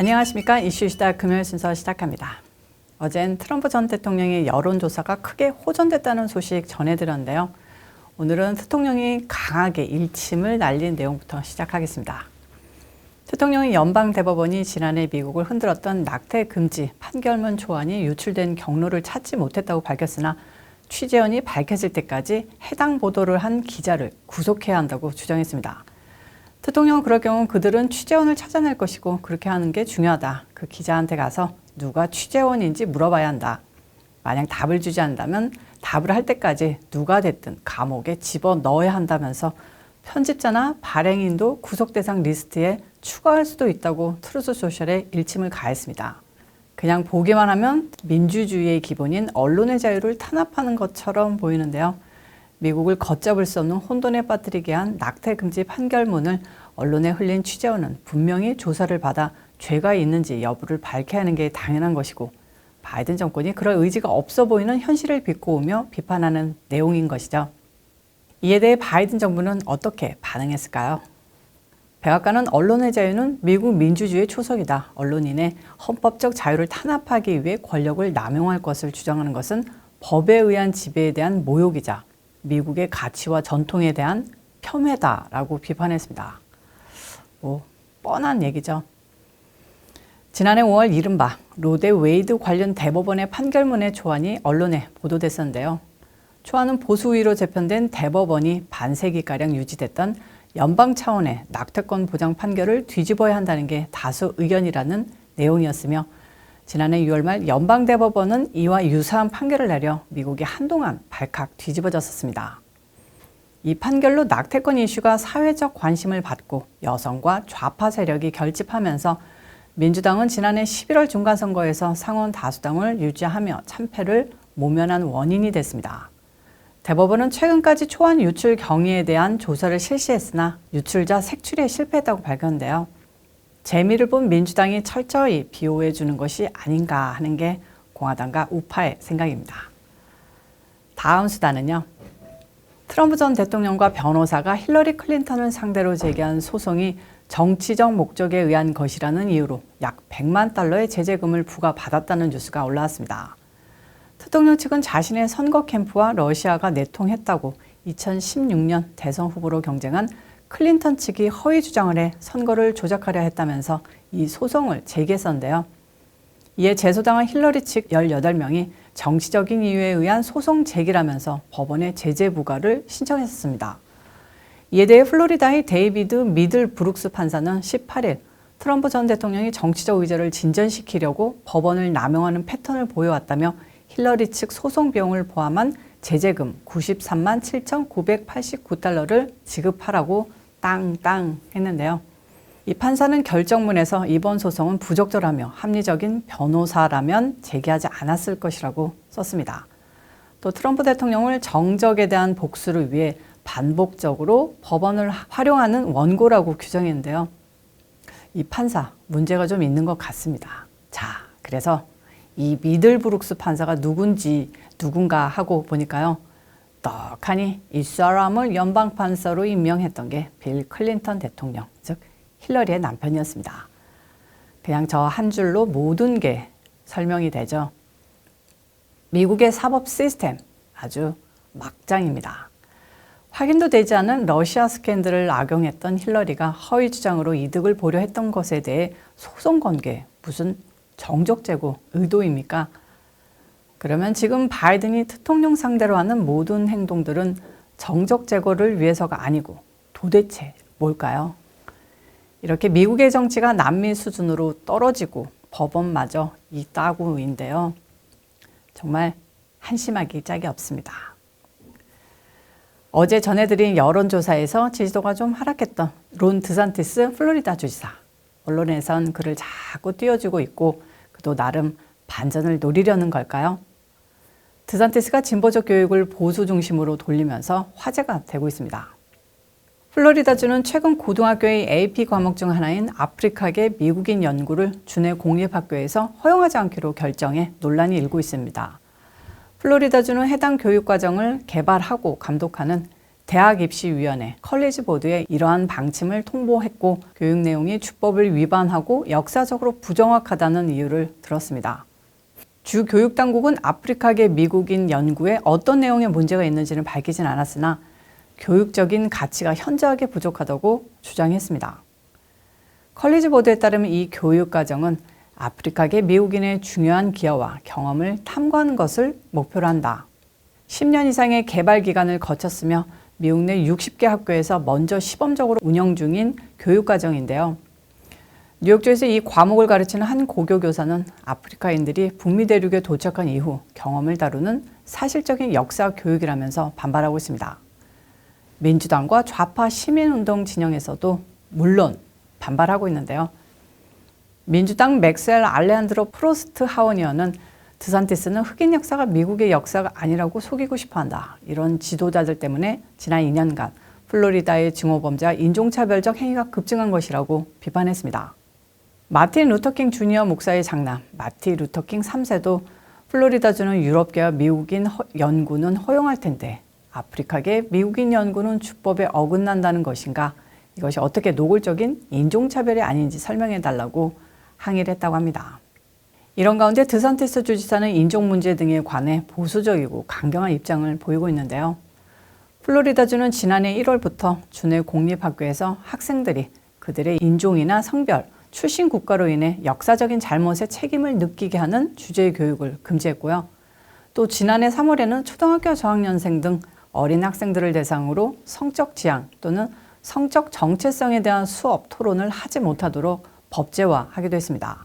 안녕하십니까. 이슈시다 금요일 순서 시작합니다. 어젠 트럼프 전 대통령의 여론조사가 크게 호전됐다는 소식 전해드렸는데요. 오늘은 대통령이 강하게 일침을 날린 내용부터 시작하겠습니다. 대통령이 연방대법원이 지난해 미국을 흔들었던 낙태 금지 판결문 초안이 유출된 경로를 찾지 못했다고 밝혔으나 취재원이 밝혀질 때까지 해당 보도를 한 기자를 구속해야 한다고 주장했습니다. 대통령은 그럴 경우 그들은 취재원을 찾아낼 것이고 그렇게 하는 게 중요하다. 그 기자한테 가서 누가 취재원인지 물어봐야 한다. 만약 답을 주지 않는다면 답을 할 때까지 누가 됐든 감옥에 집어넣어야 한다면서 편집자나 발행인도 구속 대상 리스트에 추가할 수도 있다고 트루스 소셜에 일침을 가했습니다. 그냥 보기만 하면 민주주의의 기본인 언론의 자유를 탄압하는 것처럼 보이는데요. 미국을 걷잡을 수 없는 혼돈에 빠뜨리게 한 낙태 금지 판결문을 언론에 흘린 취재원은 분명히 조사를 받아 죄가 있는지 여부를 밝혀야 하는 게 당연한 것이고 바이든 정권이 그럴 의지가 없어 보이는 현실을 비꼬으며 비판하는 내용인 것이죠. 이에 대해 바이든 정부는 어떻게 반응했을까요? 백악관은 언론의 자유는 미국 민주주의의 초석이다. 언론인의 헌법적 자유를 탄압하기 위해 권력을 남용할 것을 주장하는 것은 법에 의한 지배에 대한 모욕이자 미국의 가치와 전통에 대한 폄훼다라고 비판했습니다. 뻔한 얘기죠. 지난해 5월 이른바 로데 웨이드 관련 대법원의 판결문의 초안이 언론에 보도됐었는데요. 초안은 보수 우위로 재편된 대법원이 반세기가량 유지됐던 연방 차원의 낙태권 보장 판결을 뒤집어야 한다는 게 다수 의견이라는 내용이었으며 지난해 6월 말 연방대법원은 이와 유사한 판결을 내려 미국이 한동안 발칵 뒤집어졌었습니다. 이 판결로 낙태권 이슈가 사회적 관심을 받고 여성과 좌파 세력이 결집하면서 민주당은 지난해 11월 중간선거에서 상원 다수당을 유지하며 참패를 모면한 원인이 됐습니다. 대법원은 최근까지 초안 유출 경위에 대한 조사를 실시했으나 유출자 색출에 실패했다고 밝혔는데요. 재미를 본 민주당이 철저히 비호해 주는 것이 아닌가 하는 게 공화당과 우파의 생각입니다. 다음 수단은요. 트럼프 전 대통령과 변호사가 힐러리 클린턴을 상대로 제기한 소송이 정치적 목적에 의한 것이라는 이유로 약 100만 달러의 제재금을 부과받았다는 뉴스가 올라왔습니다. 대통령 측은 자신의 선거 캠프와 러시아가 내통했다고 2016년 대선 후보로 경쟁한 클린턴 측이 허위 주장을 해 선거를 조작하려 했다면서 이 소송을 제기했었는데요. 이에 제소당한 힐러리 측 18명이 정치적인 이유에 의한 소송 제기라면서 법원에 제재 부과를 신청했습니다. 이에 대해 플로리다의 데이비드 미들 브룩스 판사는 18일 트럼프 전 대통령이 정치적 의제를 진전시키려고 법원을 남용하는 패턴을 보여왔다며 힐러리 측 소송 비용을 포함한 제재금 93만 7,989달러를 지급하라고 땅땅 했는데요. 이 판사는 결정문에서 이번 소송은 부적절하며 합리적인 변호사라면 제기하지 않았을 것이라고 썼습니다. 또 트럼프 대통령을 정적에 대한 복수를 위해 반복적으로 법원을 활용하는 원고라고 규정했는데요. 이 판사 문제가 좀 있는 것 같습니다. 자, 그래서 이 미들 브룩스 판사가 누군가 하고 보니까요. 떡하니 이 사람을 연방판사로 임명했던 게 빌 클린턴 대통령, 즉 힐러리의 남편이었습니다. 그냥 저 한 줄로 모든 게 설명이 되죠. 미국의 사법 시스템 아주 막장입니다. 확인도 되지 않은 러시아 스캔들을 악용했던 힐러리가 허위 주장으로 이득을 보려 했던 것에 대해 소송 건 게 무슨 정적 제고 의도입니까? 그러면 지금 바이든이 대통령 상대로 하는 모든 행동들은 정적 제거를 위해서가 아니고 도대체 뭘까요? 이렇게 미국의 정치가 남미 수준으로 떨어지고 법원마저 이 따구인데요. 정말 한심하기 짝이 없습니다. 어제 전해드린 여론조사에서 지지도가 좀 하락했던 론 드산티스 플로리다 주지사. 언론에선 그를 자꾸 띄워주고 있고 그도 나름 반전을 노리려는 걸까요? 드산티스가 진보적 교육을 보수 중심으로 돌리면서 화제가 되고 있습니다. 플로리다주는 최근 고등학교의 AP 과목 중 하나인 아프리카계 미국인 연구를 주내 공립학교에서 허용하지 않기로 결정해 논란이 일고 있습니다. 플로리다주는 해당 교육과정을 개발하고 감독하는 대학입시위원회 컬리지 보드에 이러한 방침을 통보했고 교육 내용이 주법을 위반하고 역사적으로 부정확하다는 이유를 들었습니다. 주 교육당국은 아프리카계 미국인 연구에 어떤 내용의 문제가 있는지는 밝히진 않았으나 교육적인 가치가 현저하게 부족하다고 주장했습니다. 컬리지 보드에 따르면 이 교육과정은 아프리카계 미국인의 중요한 기여와 경험을 탐구하는 것을 목표로 한다. 10년 이상의 개발 기간을 거쳤으며 미국 내 60개 학교에서 먼저 시범적으로 운영 중인 교육과정인데요. 뉴욕주에서 이 과목을 가르치는 한 고교 교사는 아프리카인들이 북미 대륙에 도착한 이후 경험을 다루는 사실적인 역사 교육이라면서 반발하고 있습니다. 민주당과 좌파 시민운동 진영에서도 물론 반발하고 있는데요. 민주당 맥스웰 알레한드로 프로스트 하원의원은 드산티스는 흑인 역사가 미국의 역사가 아니라고 속이고 싶어한다. 이런 지도자들 때문에 지난 2년간 플로리다의 증오범죄와 인종차별적 행위가 급증한 것이라고 비판했습니다. 마틴 루터킹 주니어 목사의 장남 마틴 루터킹 3세도 플로리다주는 유럽계와 미국인 연구는 허용할 텐데 아프리카계 미국인 연구는 주법에 어긋난다는 것인가? 이것이 어떻게 노골적인 인종차별이 아닌지 설명해달라고 항의를 했다고 합니다. 이런 가운데 드산티스 주지사는 인종 문제 등에 관해 보수적이고 강경한 입장을 보이고 있는데요. 플로리다주는 지난해 1월부터 주내 공립학교에서 학생들이 그들의 인종이나 성별, 출신 국가로 인해 역사적인 잘못의 책임을 느끼게 하는 주제의 교육을 금지했고요. 또 지난해 3월에는 초등학교 저학년생 등 어린 학생들을 대상으로 성적 지향 또는 성적 정체성에 대한 수업, 토론을 하지 못하도록 법제화하기도 했습니다.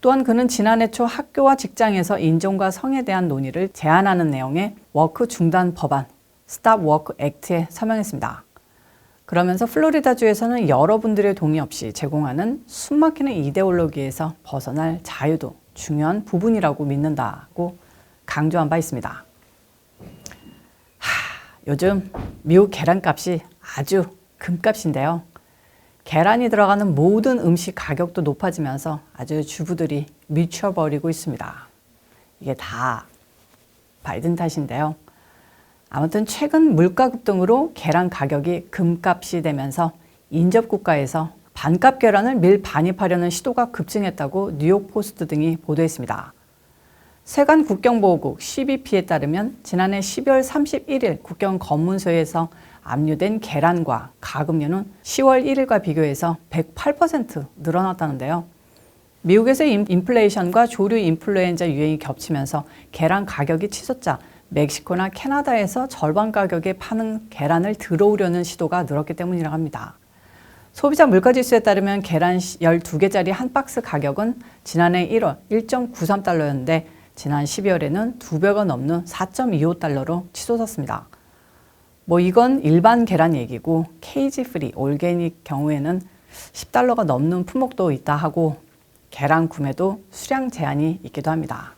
또한 그는 지난해 초 학교와 직장에서 인종과 성에 대한 논의를 제한하는 내용의 워크 중단 법안, Stop Work Act에 서명했습니다. 그러면서 플로리다주에서는 여러분들의 동의 없이 제공하는 숨막히는 이데올로기에서 벗어날 자유도 중요한 부분이라고 믿는다고 강조한 바 있습니다. 요즘 미국 계란값이 아주 금값인데요. 계란이 들어가는 모든 음식 가격도 높아지면서 아주 주부들이 미쳐버리고 있습니다. 이게 다 바이든 탓인데요. 아무튼 최근 물가 급등으로 계란 가격이 금값이 되면서 인접국가에서 반값 계란을 밀반입하려는 시도가 급증했다고 뉴욕 포스트 등이 보도했습니다. 세관 국경보호국 CBP에 따르면 지난해 12월 31일 국경 검문소에서 압류된 계란과 가금류는 10월 1일과 비교해서 108% 늘어났다는데요. 미국에서의 인플레이션과 조류 인플루엔자 유행이 겹치면서 계란 가격이 치솟자 멕시코나 캐나다에서 절반 가격에 파는 계란을 들어오려는 시도가 늘었기 때문이라고 합니다. 소비자 물가지수에 따르면 계란 12개짜리 한 박스 가격은 지난해 1월 1.93달러였는데 지난 12월에는 2배가 넘는 4.25달러로 치솟았습니다. 이건 일반 계란 얘기고 케이지 프리, 올게닉 경우에는 10달러가 넘는 품목도 있다 하고 계란 구매도 수량 제한이 있기도 합니다.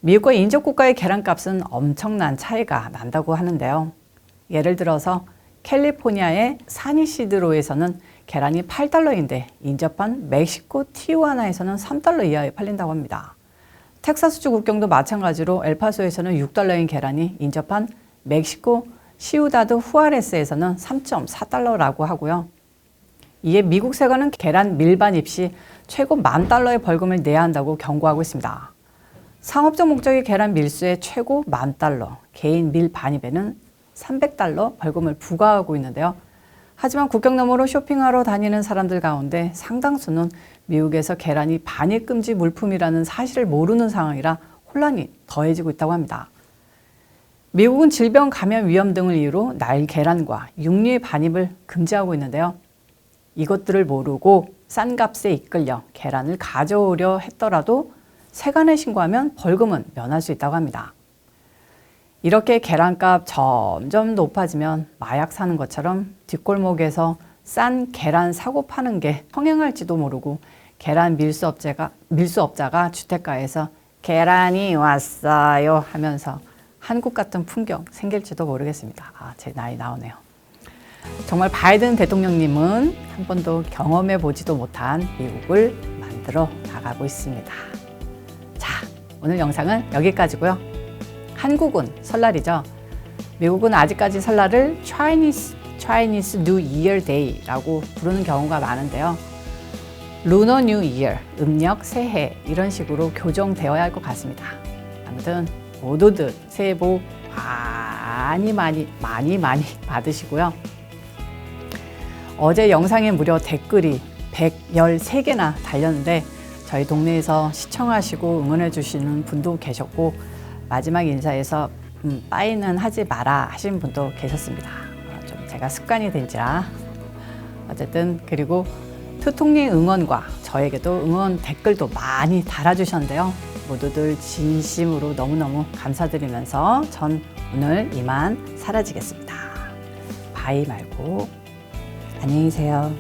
미국과 인접국가의 계란값은 엄청난 차이가 난다고 하는데요. 예를 들어서 캘리포니아의 사니시드로에서는 계란이 8달러인데 인접한 멕시코 티후아나에서는 3달러 이하에 팔린다고 합니다. 텍사스주 국경도 마찬가지로 엘파소에서는 6달러인 계란이 인접한 멕시코 시우다드 후아레스에서는 3.4달러라고 하고요. 이에 미국 세관은 계란 밀반입 시 최고 $10,000의 벌금을 내야 한다고 경고하고 있습니다. 상업적 목적의 계란 밀수의 최고 $10,000, 개인 밀반입에는 $300 벌금을 부과하고 있는데요. 하지만 국경 너머로 쇼핑하러 다니는 사람들 가운데 상당수는 미국에서 계란이 반입금지 물품이라는 사실을 모르는 상황이라 혼란이 더해지고 있다고 합니다. 미국은 질병 감염 위험 등을 이유로 날계란과 육류의 반입을 금지하고 있는데요. 이것들을 모르고 싼 값에 이끌려 계란을 가져오려 했더라도 세관에 신고하면 벌금은 면할 수 있다고 합니다. 이렇게 계란값 점점 높아지면 마약 사는 것처럼 뒷골목에서 싼 계란 사고 파는 게 성행할지도 모르고 계란 밀수업자가 주택가에서 계란이 왔어요 하면서 한국 같은 풍경 생길지도 모르겠습니다. 제 나이 나오네요. 정말 바이든 대통령님은 한 번도 경험해 보지도 못한 미국을 만들어 나가고 있습니다. 자, 오늘 영상은 여기까지고요. 한국은 설날이죠. 미국은 아직까지 설날을 Chinese New Year Day라고 부르는 경우가 많은데요. Lunar New Year, 음력 새해 이런 식으로 교정되어야 할 것 같습니다. 아무튼 모두들 새해 복 많이 받으시고요. 어제 영상에 무려 댓글이 113개나 달렸는데 저희 동네에서 시청하시고 응원해 주시는 분도 계셨고 마지막 인사에서 빠이는 하지 마라 하신 분도 계셨습니다. 좀 제가 습관이 된지라 어쨌든 그리고 투통령 응원과 저에게도 응원 댓글도 많이 달아주셨는데요. 모두들 진심으로 너무너무 감사드리면서 전 오늘 이만 사라지겠습니다. 바이 말고 안녕히 계세요.